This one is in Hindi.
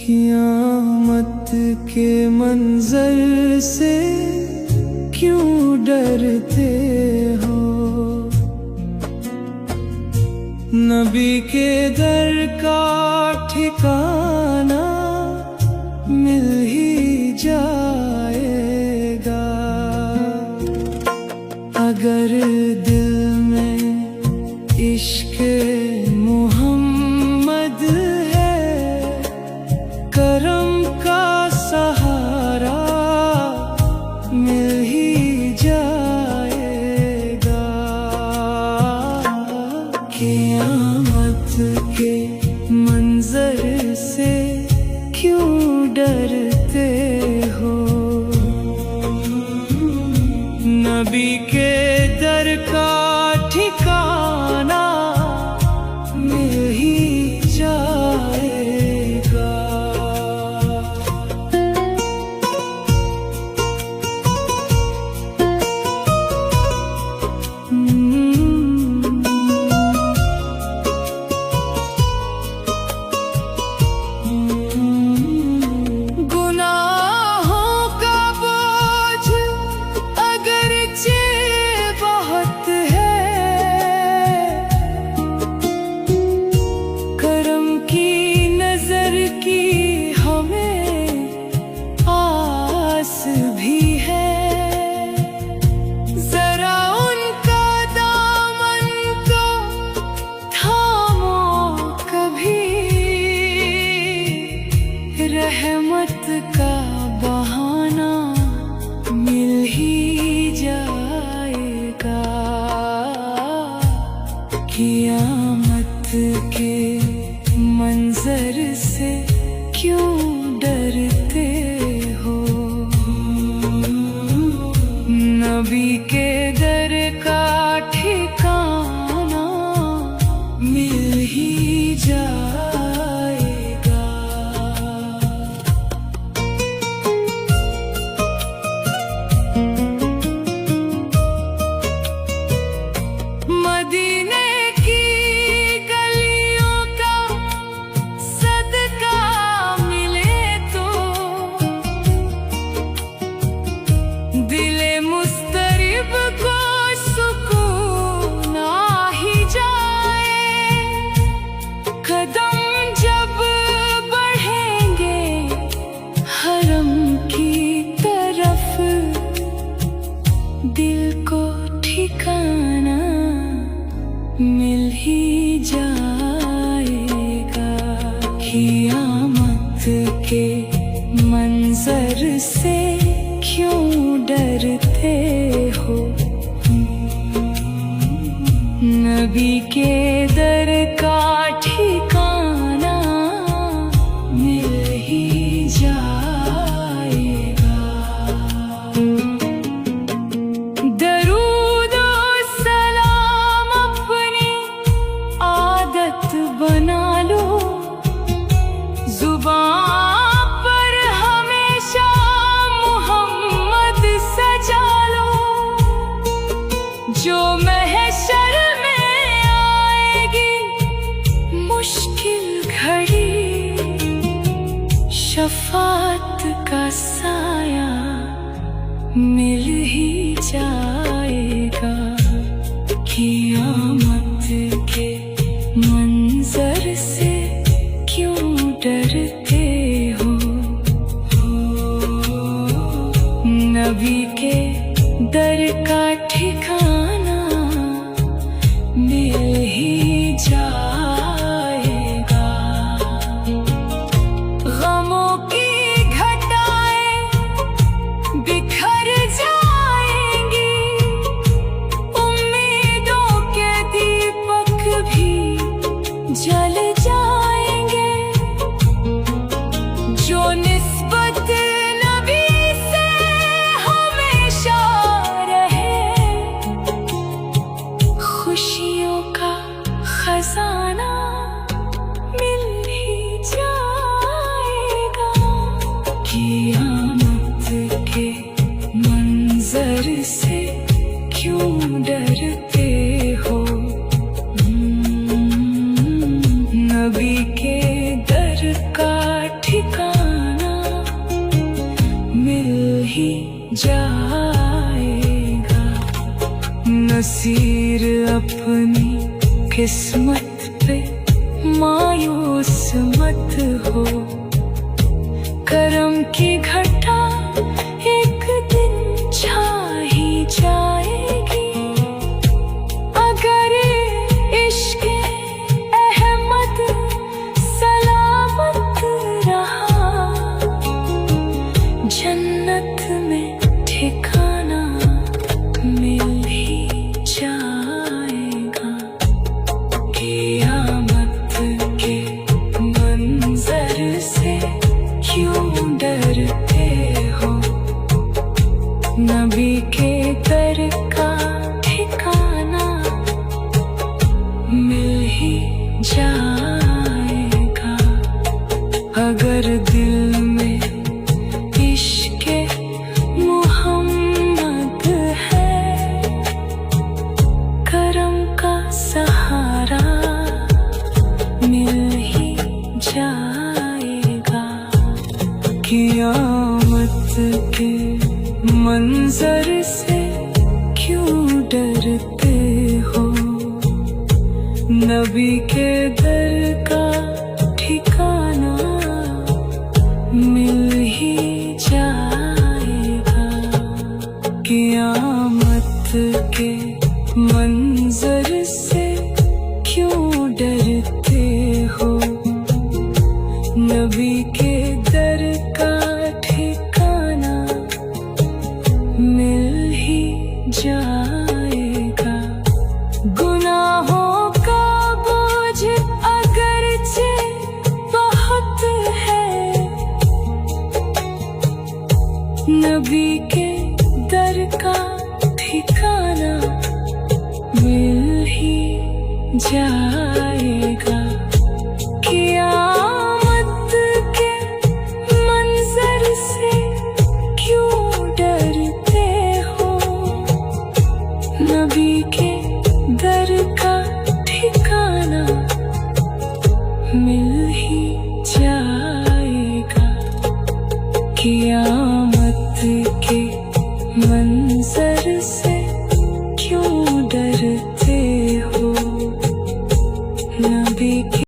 क़यामत के मंजर से क्यों डरते हो? नबी के दर का ठिकाना मिल ही जाएगा। अगर दिल में इश्क मोहम्मद है, करम का सहारा मिल ही जाएगा। क़यामत के मंजर से क्यों डरते हो? नबी के दर का ठिकाना मिल ही जाएगा। भी है जरा उनका दामन को थामो कभी, रहमत का बहाना मिल ही जाएगा। क़यामत के मंजर से क्यों डरते हो? नबी के दर का ठिकाना मिल ही जाएगा। मदीने की गलियों का सदका मिले तो दिले मुस्तरिब को सुकून आ ही जाए। कदम जब बढ़ेंगे हरम की तरफ, दिल को ठिकाना मिल ही जाएगा। क़यामत के मंजर से क्यों डरते हो? नबी के दर का ठिकाना मिल ही जाएगा। दरूद और सलाम अपनी आदत बना लो, जुबान पर हमेशा मोहम्मद सजा लो। जो महशर में आएगी मुश्किल घड़ी, शफाअत का साया मिल ही जाएगा। क़यामत के मंजर से क्यों डरते हो? नबी के दर का ठिकाना मिल ही जाएगा। गमों की घटाएं बिखर जाएंगी, नबी के दर का ठिकाना मिल ही जाएगा। नसीर अपनी किस्मत पे मायूस मत हो, करम की घटा एक दिन छा ही जाएगी। अगर इश्क़ अहमद सलामत रहा, जन्नत में ठिकाना मिल ही जाएगा। क़यामत के मंजर से क्यों डरते हो, नबी के दर का ठिकाना मिल ही जाएगा। अगर दिल में इश्क़ मोहम्मद है, करम का सहारा मिल ही जाएगा। क़यामत के मंजर से क्यों डरते हो, नबी के दर का ठिकाना मिल ही जाएगा। क़यामत के मंजर से क्यों डरते हो, नबी के दर का ठिकाना मिल ही जाएगा। गुनाहों का बोझ अगरचे बहुत है, नबी के दर का ठिकाना मिल ही जाएगा। क़यामत के मंजर से क्यों डरते हो, नबी के दर का ठिकाना मिल ही जाएगा। क़यामत के